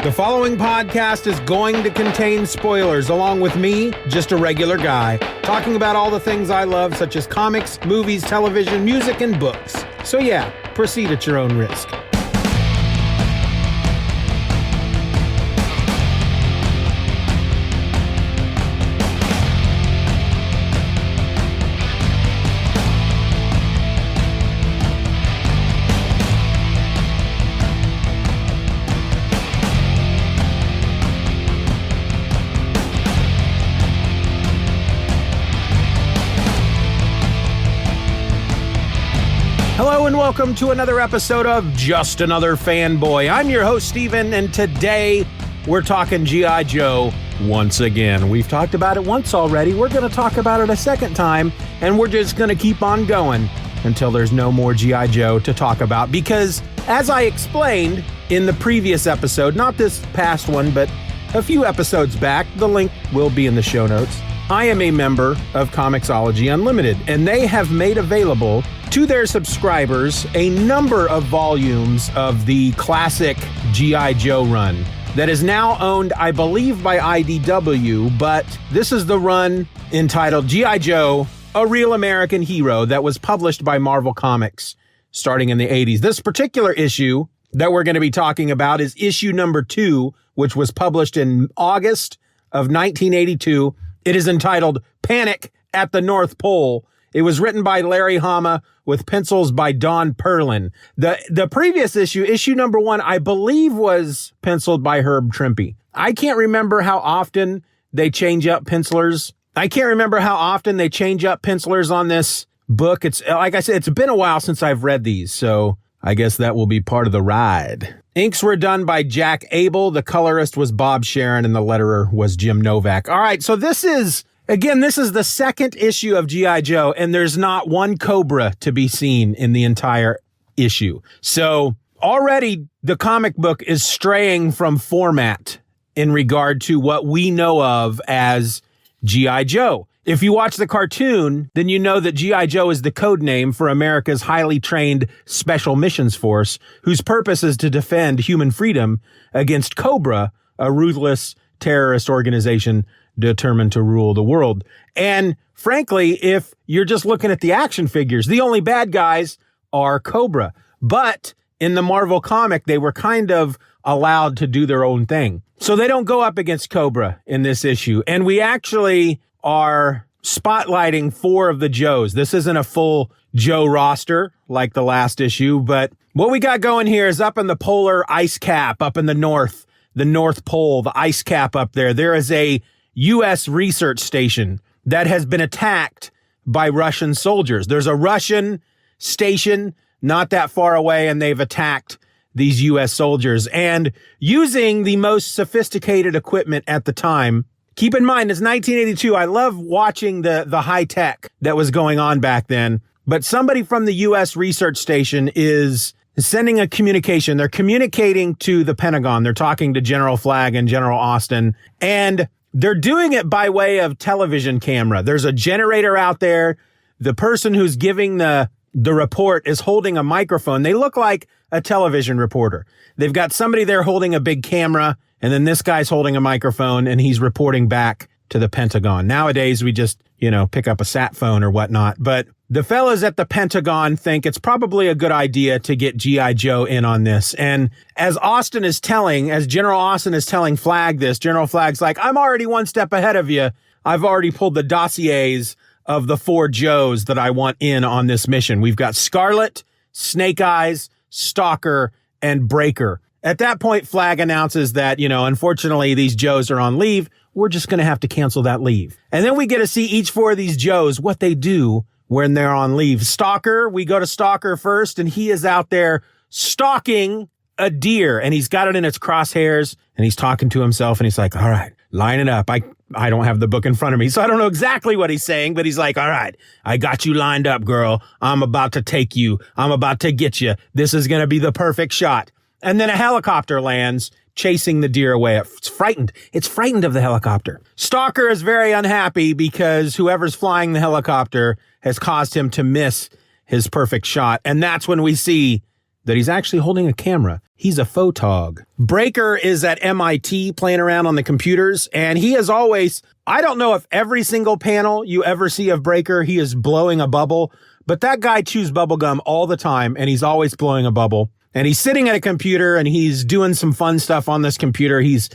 The following podcast is going to contain spoilers, along with me, just a regular guy, talking about all the things I love, such as comics, movies, television, music, and books. So yeah, proceed at your own risk. Hello and welcome to another episode of Just Another Fanboy. I'm your host, Steven, and today we're talking G.I. Joe once again. We've talked about it once already. We're going to talk about it a second time, and we're just going to keep on going until there's no more G.I. Joe to talk about. Because, as I explained in the previous episode, not this past one, but a few episodes back, the link will be in the show notes, I am a member of Comixology Unlimited, and they have made available to their subscribers a number of volumes of the classic G.I. Joe run that is now owned, I believe, by IDW, but this is the run entitled G.I. Joe, A Real American Hero, that was published by Marvel Comics starting in the 80s. This particular issue that we're going to be talking about is issue number 2, which was published in August of 1982. It is entitled Panic at the North Pole. It was written by Larry Hama with pencils by Don Perlin. The previous issue, issue number 1, I believe was penciled by Herb Trimpe. I can't remember how often they change up pencilers. On this book. It's like I said, it's been a while since I've read these, so I guess that will be part of the ride. Inks were done by Jack Abel. The colorist was Bob Sharen, and the letterer was Jim Novak. All right, so this is the second issue of G.I. Joe, and there's not one Cobra to be seen in the entire issue. So already the comic book is straying from format in regard to what we know of as G.I. Joe. If you watch the cartoon, then you know that G.I. Joe is the code name for America's highly trained Special Missions Force, whose purpose is to defend human freedom against Cobra, a ruthless terrorist organization determined to rule the world. And frankly, if you're just looking at the action figures, the only bad guys are Cobra. But in the Marvel comic, they were kind of allowed to do their own thing. So they don't go up against Cobra in this issue. And we actually are spotlighting 4 of the Joes. This isn't a full Joe roster like the last issue, but what we got going here is up in the polar ice cap up in the North Pole, the ice cap up there. There is a U.S. research station that has been attacked by Russian soldiers. There's a Russian station not that far away, and they've attacked these U.S. soldiers. And using the most sophisticated equipment at the time, keep in mind, it's 1982. I love watching the high tech that was going on back then. But somebody from the U.S. research station is sending a communication. They're communicating to the Pentagon. They're talking to General Flagg and General Austin. And they're doing it by way of television camera. There's a generator out there. The person who's giving the report is holding a microphone. They look like a television reporter. They've got somebody there holding a big camera, and then this guy's holding a microphone, and he's reporting back to the Pentagon. Nowadays, we just, pick up a sat phone or whatnot. But the fellas at the Pentagon think it's probably a good idea to get G.I. Joe in on this. And as General Austin is telling Flagg this, General Flagg's like, I'm already one step ahead of you. I've already pulled the dossiers of the 4 Joes that I want in on this mission. We've got Scarlett, Snake Eyes, Stalker, and Breaker. At that point, Flagg announces that, unfortunately, these Joes are on leave. We're just going to have to cancel that leave. And then we get to see each 4 of these Joes, what they do when they're on leave. Stalker, we go to Stalker first, and he is out there stalking a deer, and he's got it in its crosshairs, and he's talking to himself, and he's like, all right, line it up. I don't have the book in front of me, so I don't know exactly what he's saying, but he's like, all right, I got you lined up, girl. I'm about to take you. I'm about to get you. This is going to be the perfect shot. And then a helicopter lands, chasing the deer away. It's frightened. It's frightened of the helicopter. Stalker is very unhappy because whoever's flying the helicopter has caused him to miss his perfect shot. And that's when we see that he's actually holding a camera. He's a photog. Breaker is at MIT playing around on the computers, and he is always, I don't know if every single panel you ever see of Breaker, he is blowing a bubble, but that guy chews bubblegum all the time, and he's always blowing a bubble. And he's sitting at a computer and he's doing some fun stuff on this computer. He's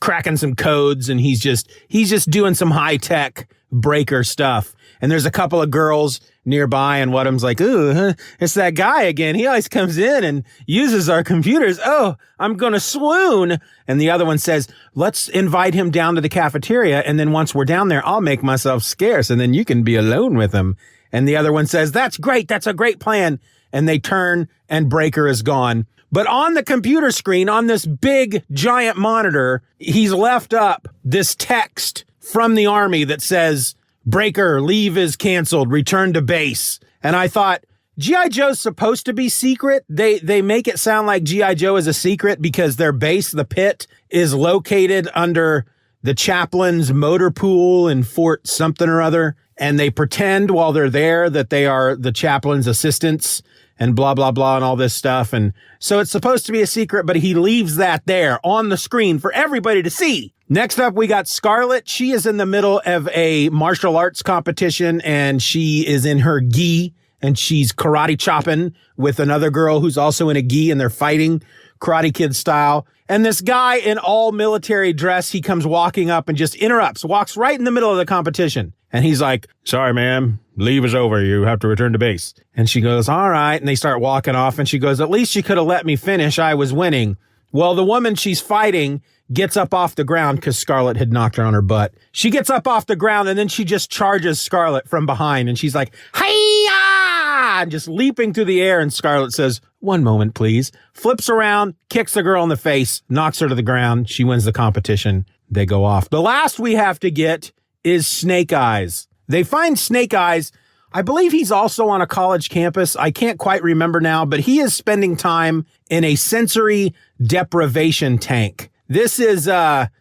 cracking some codes and he's just doing some high tech Breaker stuff. And there's a couple of girls nearby and one of them's like, ooh, it's that guy again. He always comes in and uses our computers. Oh, I'm going to swoon. And the other one says, let's invite him down to the cafeteria. And then once we're down there, I'll make myself scarce and then you can be alone with him. And the other one says, that's great. That's a great plan. And they turn and Breaker is gone. But on the computer screen, on this big giant monitor, he's left up this text from the Army that says, Breaker, leave is canceled, return to base. And I thought, G.I. Joe's supposed to be secret. They make it sound like G.I. Joe is a secret because their base, the pit, is located under the chaplain's motor pool in Fort something or other. And they pretend while they're there that they are the chaplain's assistants and blah, blah, blah, and all this stuff. And so it's supposed to be a secret, but he leaves that there on the screen for everybody to see. Next up, we got Scarlett. She is in the middle of a martial arts competition, and she is in her gi, and she's karate chopping with another girl who's also in a gi, and they're fighting Karate Kid style. And this guy in all military dress, he comes walking up and just interrupts, walks right in the middle of the competition. And he's like, sorry, ma'am, leave is over. You have to return to base. And she goes, all right. And they start walking off. And she goes, at least you could have let me finish. I was winning. Well, the woman she's fighting gets up off the ground because Scarlett had knocked her on her butt. She gets up off the ground and then she just charges Scarlett from behind. And she's like, hi-ya! And just leaping through the air. And Scarlett says, one moment, please. Flips around, kicks the girl in the face, knocks her to the ground. She wins the competition. They go off. The last we have to get is Snake Eyes. They find Snake Eyes. I believe he's also on a college campus. I can't quite remember now, but he is spending time in a sensory deprivation tank. This is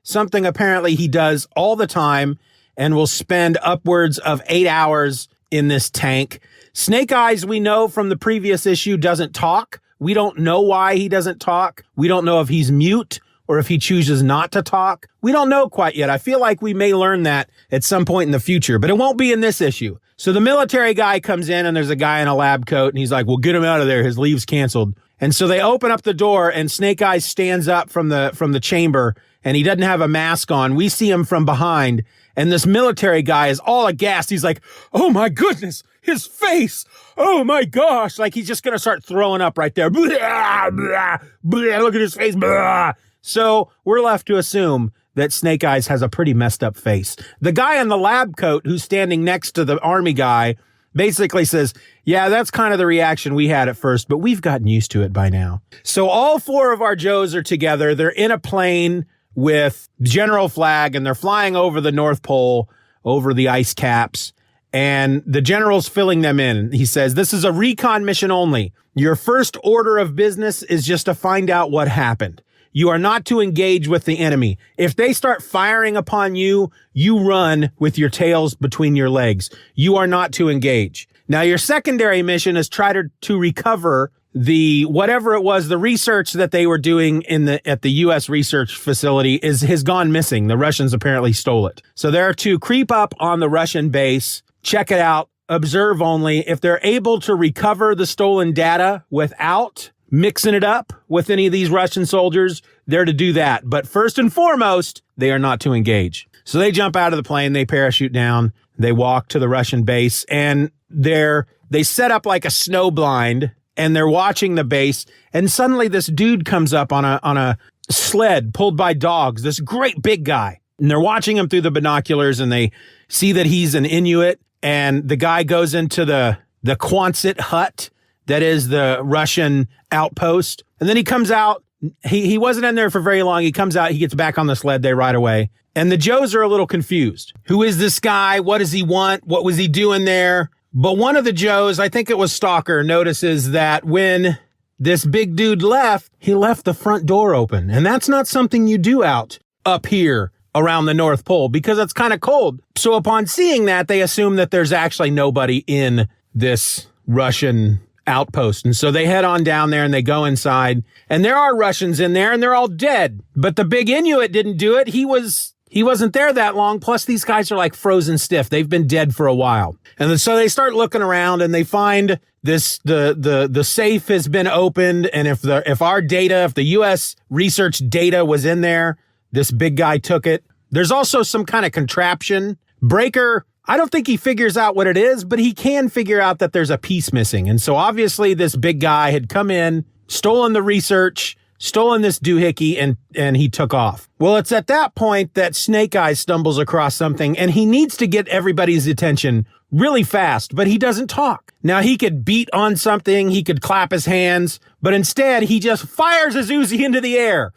something apparently he does all the time and will spend upwards of 8 hours in this tank. Snake Eyes, we know from the previous issue, doesn't talk. We don't know why he doesn't talk. We don't know if he's mute or if he chooses not to talk. We don't know quite yet. I feel like we may learn that at some point in the future, but it won't be in this issue. So the military guy comes in and there's a guy in a lab coat and he's like, well, get him out of there. His leave's canceled. And so they open up the door and Snake Eyes stands up from the chamber and he doesn't have a mask on. We see him from behind and this military guy is all aghast. He's like, oh my goodness, his face. Oh my gosh. Like he's just going to start throwing up right there. Blah, blah, blah, look at his face. Blah. So we're left to assume that Snake Eyes has a pretty messed up face. The guy in the lab coat who's standing next to the Army guy basically says, yeah, that's kind of the reaction we had at first, but we've gotten used to it by now. So all four of our Joes are together. They're in a plane with General Flag and they're flying over the North Pole, over the ice caps. And the general's filling them in. He says, this is a recon mission only. Your first order of business is just to find out what happened. You are not to engage with the enemy. If they start firing upon you, you run with your tails between your legs. You are not to engage. Now, your secondary mission is try to recover the whatever it was, the research that they were doing at the U.S. research facility has gone missing. The Russians apparently stole it. So they're to creep up on the Russian base, check it out, observe only. If they're able to recover the stolen data without mixing it up with any of these Russian soldiers, they're to do that. But first and foremost, they are not to engage. So they jump out of the plane, they parachute down, they walk to the Russian base, and they set up like a snow blind, and they're watching the base, and suddenly this dude comes up on a sled pulled by dogs, this great big guy. And they're watching him through the binoculars, and they see that he's an Inuit, and the guy goes into the Quonset hut, that is the Russian outpost. And then he comes out. He wasn't in there for very long. He comes out. He gets back on the sled. They ride away. And the Joes are a little confused. Who is this guy? What does he want? What was he doing there? But one of the Joes, I think it was Stalker, notices that when this big dude left, he left the front door open. And that's not something you do out up here around the North Pole because it's kind of cold. So upon seeing that, they assume that there's actually nobody in this Russian outpost. And so they head on down there and they go inside, and there are Russians in there and they're all dead. But the big Inuit didn't do it. He wasn't there that long. Plus these guys are like frozen stiff. They've been dead for a while. And then, so they start looking around and they find this, the safe has been opened. And if the U.S. research data was in there, this big guy took it. There's also some kind of contraption. Breaker, I don't think he figures out what it is, but he can figure out that there's a piece missing. And so obviously this big guy had come in, stolen the research, stolen this doohickey, and he took off. Well, it's at that point that Snake Eyes stumbles across something, and he needs to get everybody's attention really fast, but he doesn't talk. Now, he could beat on something, he could clap his hands, but instead he just fires his Uzi into the air.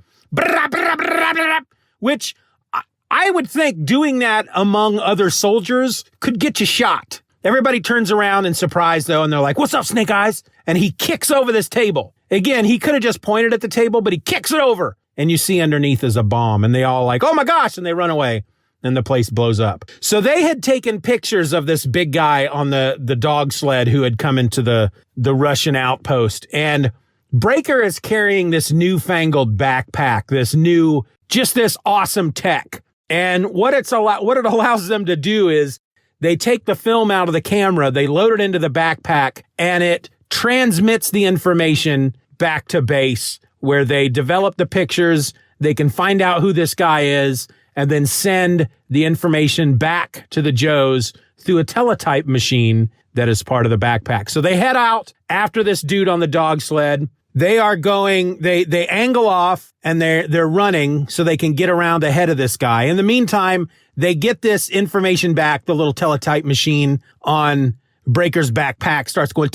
Which I would think doing that among other soldiers could get you shot. Everybody turns around in surprise, though, and they're like, "What's up, Snake Eyes?" And he kicks over this table. Again, he could have just pointed at the table, but he kicks it over. And you see underneath is a bomb, and they all like, "Oh my gosh," and they run away, and the place blows up. So they had taken pictures of this big guy on the dog sled who had come into the Russian outpost. And Breaker is carrying this newfangled backpack, this awesome tech. And what it allows them to do is they take the film out of the camera, they load it into the backpack, and it transmits the information back to base where they develop the pictures. They can find out who this guy is and then send the information back to the Joes through a teletype machine that is part of the backpack. So they head out after this dude on the dog sled. They are going, they angle off and they're running so they can get around ahead of this guy. In the meantime, they get this information back. The little teletype machine on Breaker's backpack starts going,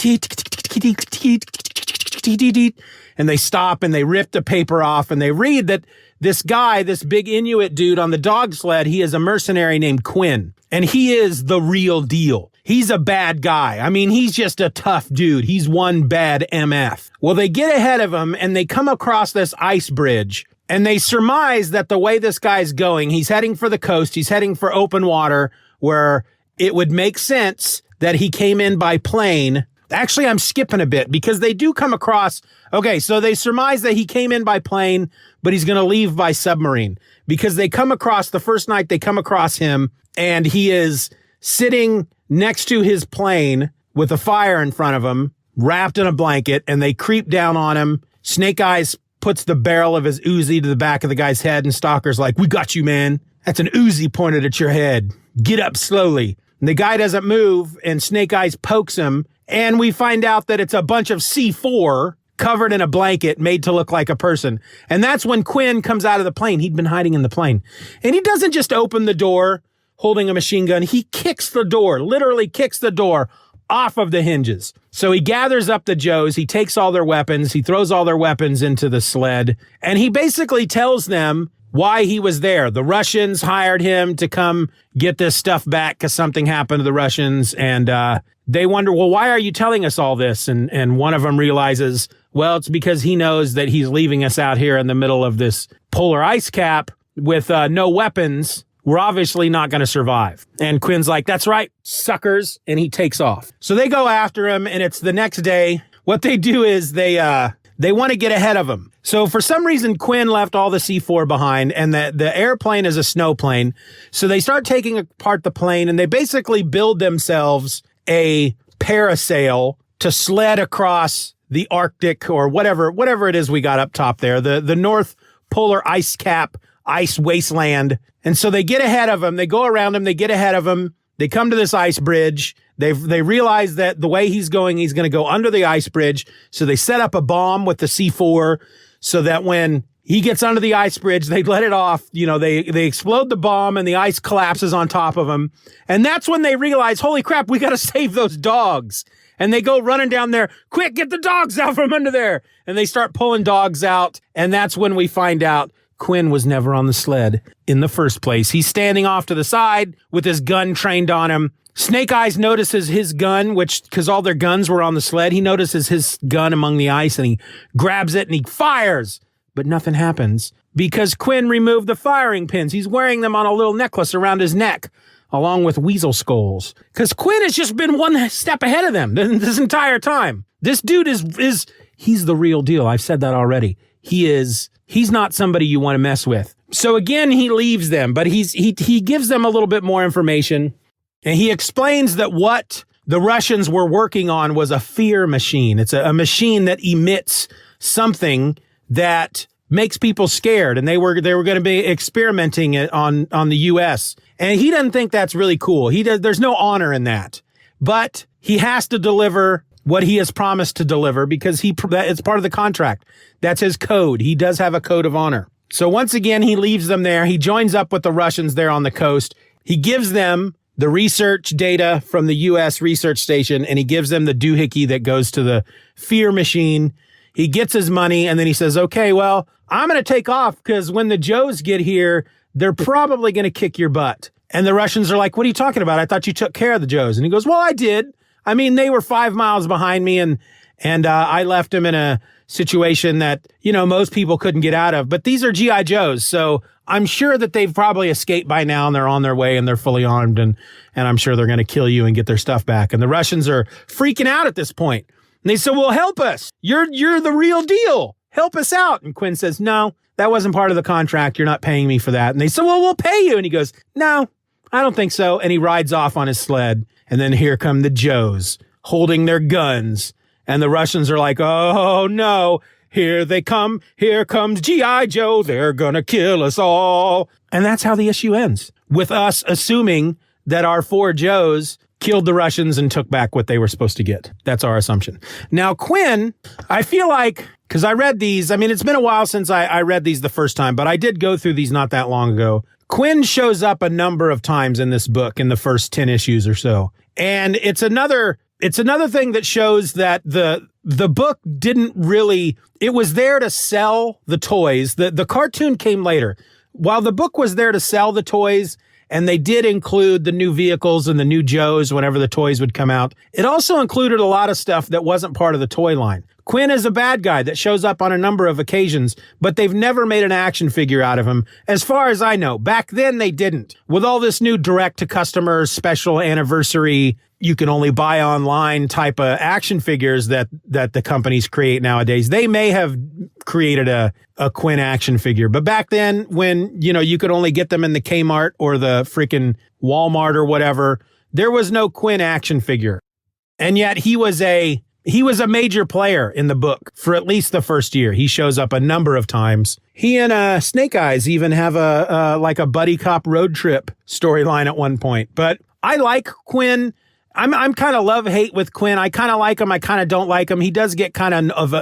and they stop and they rip the paper off and they read that this guy, this big Inuit dude on the dog sled, he is a mercenary named Quinn, and he is the real deal. He's a bad guy. I mean, he's just a tough dude. He's one bad MF. Well, they get ahead of him and they come across this ice bridge, and they surmise that the way this guy's going, he's heading for the coast. He's heading for open water where it would make sense that he came in by plane. Actually, I'm skipping a bit because they do come across. Okay, so they surmise that he came in by plane, but he's going to leave by submarine because they come across the first night they come across him, and he is sitting next to his plane with a fire in front of him, wrapped in a blanket, and they creep down on him. Snake Eyes puts the barrel of his Uzi to the back of the guy's head, and Stalker's like, "We got you, man. That's an Uzi pointed at your head. Get up slowly." And the guy doesn't move, and Snake Eyes pokes him, and we find out that it's a bunch of C4 covered in a blanket made to look like a person. And that's when Quinn comes out of the plane. He'd been hiding in the plane. And he doesn't just open the door holding a machine gun. He kicks the door, literally kicks the door off of the hinges. So he gathers up the Joes. He takes all their weapons. He throws all their weapons into the sled. And he basically tells them why he was there. The Russians hired him to come get this stuff back because something happened to the Russians. And they wonder, well, why are you telling us all this? And one of them realizes, well, it's because he knows that he's leaving us out here in the middle of this polar ice cap with no weapons. We're obviously not going to survive. And Quinn's like, "That's right, suckers." And he takes off. So they go after him, and it's the next day. What they do is they want to get ahead of him. So for some reason, Quinn left all the C4 behind, and the airplane is a snow plane. So they start taking apart the plane, and they basically build themselves a parasail to sled across the Arctic or whatever it is we got up top there, the North Polar ice cap, ice wasteland. And so they get ahead of him. They go around him. They get ahead of him. They come to this ice bridge. They realize that the way he's going to go under the ice bridge. So they set up a bomb with the C4 so that when he gets under the ice bridge, they let it off. You know, they explode the bomb and the ice collapses on top of him. And that's when they realize, holy crap, we got to save those dogs. And they go running down there. Quick, get the dogs out from under there. And they start pulling dogs out. And that's when we find out Quinn was never on the sled in the first place. He's standing off to the side with his gun trained on him. Snake Eyes notices his gun, because all their guns were on the sled. He notices his gun among the ice and he grabs it and he fires. But nothing happens because Quinn removed the firing pins. He's wearing them on a little necklace around his neck, along with weasel skulls. Because Quinn has just been one step ahead of them this entire time. This dude he's the real deal. I've said that already. He's not somebody you want to mess with. So again, he leaves them, but he gives them a little bit more information, and he explains that what the Russians were working on was a fear machine. It's a machine that emits something that makes people scared, and they were going to be experimenting it on the U.S. And he doesn't think that's really cool. There's no honor in that, but he has to deliver what he has promised to deliver because it's part of the contract. That's his code. He does have a code of honor. So once again, he leaves them there. He joins up with the Russians there on the coast. He gives them the research data from the U.S. research station, and he gives them the doohickey that goes to the fear machine. He gets his money, and then he says, okay, well, I'm going to take off because when the Joes get here, they're probably going to kick your butt. And the Russians are like, what are you talking about? I thought you took care of the Joes. And he goes, well, I did. I mean, they were 5 miles behind me, and I left them in a situation that, most people couldn't get out of. But these are G.I. Joes, so I'm sure that they've probably escaped by now, and they're on their way, and they're fully armed, and I'm sure they're going to kill you and get their stuff back. And the Russians are freaking out at this point. And they said, well, help us. You're the real deal. Help us out. And Quinn says, no, that wasn't part of the contract. You're not paying me for that. And they said, well, we'll pay you. And he goes, no, I don't think so. And he rides off on his sled. And then here come the Joes holding their guns. And the Russians are like, oh, no, here they come. Here comes G.I. Joe. They're going to kill us all. And that's how the issue ends, with us assuming that our 4 Joes killed the Russians and took back what they were supposed to get. That's our assumption. Now, Quinn, I feel like, because I read these, I mean, it's been a while since I read these the first time, but I did go through these not that long ago. Quinn shows up a number of times in this book in the first 10 issues or so. And it's another thing that shows that the book didn't really, it was there to sell the toys. The cartoon came later. While the book was there to sell the toys, and they did include the new vehicles and the new Joes whenever the toys would come out, it also included a lot of stuff that wasn't part of the toy line. Quinn is a bad guy that shows up on a number of occasions, but they've never made an action figure out of him. As far as I know, back then they didn't. With all this new direct-to-customer special anniversary, you can only buy online type of action figures that the companies create nowadays, they may have created a Quinn action figure. But back then, when, you could only get them in the Kmart or the freaking Walmart or whatever, there was no Quinn action figure. And yet he was a major player in the book for at least the first year. He shows up a number of times. He and Snake Eyes even have a buddy cop road trip storyline at one point. But I like Quinn. I'm kind of love-hate with Quinn. I kind of like him. I kind of don't like him. He does get kind of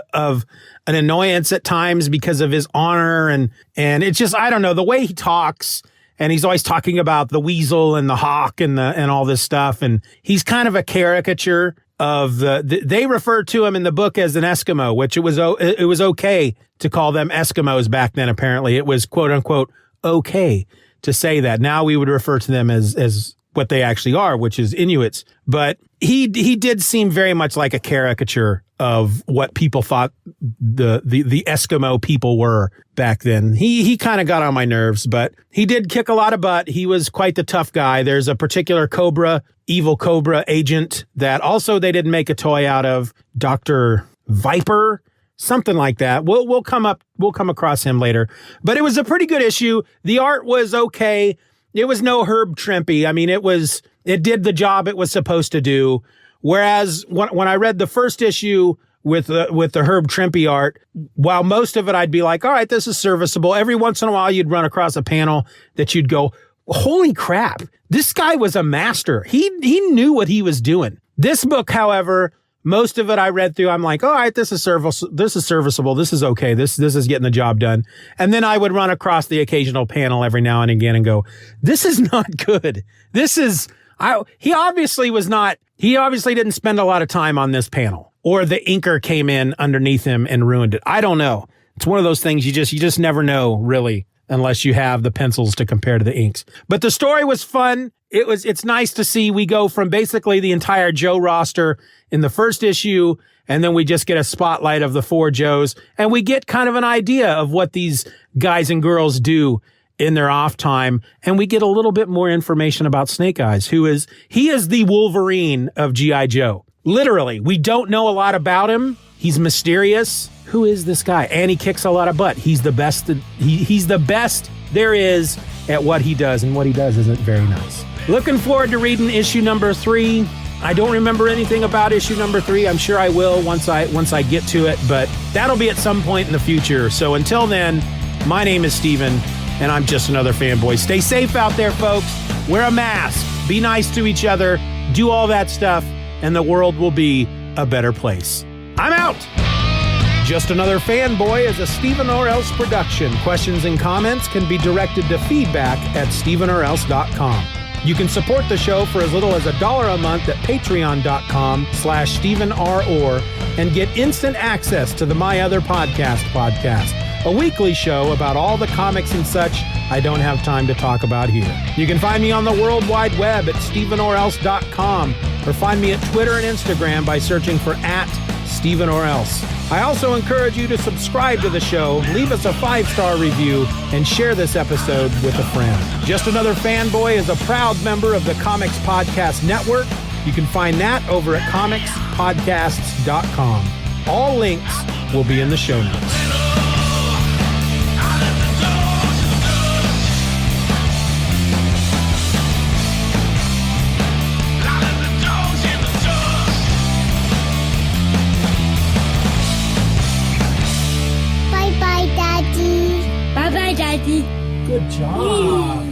an annoyance at times because of his honor. And it's just, I don't know, the way he talks. And he's always talking about the weasel and the hawk and all this stuff. And he's kind of a caricature of they referred to him in the book as an Eskimo, which it was okay to call them Eskimos back then. Apparently it was quote unquote okay to say that. Now we would refer to them as what they actually are, which is Inuits. But he did seem very much like a caricature of what people thought the Eskimo people were back then. He kind of got on my nerves, but he did kick a lot of butt. He was quite the tough guy. There's a particular evil Cobra agent that also they didn't make a toy out of, Dr. Viper, something like that. We'll come across him later. But it was a pretty good issue. The art was okay. It was no Herb Trimpe. I mean, it did the job it was supposed to do. Whereas when I read the first issue with the Herb Trimpe art, while most of it I'd be like, all right, this is serviceable. Every once in a while you'd run across a panel that you'd go, holy crap, this guy was a master. He knew what he was doing. This book, however, most of it I read through, I'm like, all right, this is serviceable. This is okay. This is getting the job done. And then I would run across the occasional panel every now and again and go, this is not good. He obviously didn't spend a lot of time on this panel, or the inker came in underneath him and ruined it. I don't know. It's one of those things you just never know, really, unless you have the pencils to compare to the inks. But the story was fun. It's nice to see we go from basically the entire Joe roster in the first issue, and then we just get a spotlight of the 4 Joes, and we get kind of an idea of what these guys and girls do in their off time, and we get a little bit more information about Snake Eyes, he is the Wolverine of G.I. Joe. Literally, we don't know a lot about him. He's mysterious. Who is this guy? And he kicks a lot of butt. He's the best. He's the best there is at what he does, and what he does isn't very nice. Looking forward to reading issue number 3. I don't remember anything about issue number 3. I'm sure I will once I get to it, but that'll be at some point in the future. So until then, my name is Steven, and I'm just another fanboy. Stay safe out there, folks. Wear a mask. Be nice to each other. Do all that stuff, and the world will be a better place. I'm out! Just Another Fanboy is a Steven or Else production. Questions and comments can be directed to feedback@stevenorelse.com. You can support the show for as little as $1 a month at patreon.com/StevenROr and get instant access to the My Other podcast, a weekly show about all the comics and such I don't have time to talk about here. You can find me on the World Wide Web at stevenorelse.com or find me at Twitter and Instagram by searching for @StevenOrElse. I also encourage you to subscribe to the show, leave us a 5-star review, and share this episode with a friend. Just Another Fanboy is a proud member of the Comics Podcast Network. You can find that over at comicspodcasts.com. All links will be in the show notes. Bye-bye, Daddy. Bye-bye, Daddy. Good job.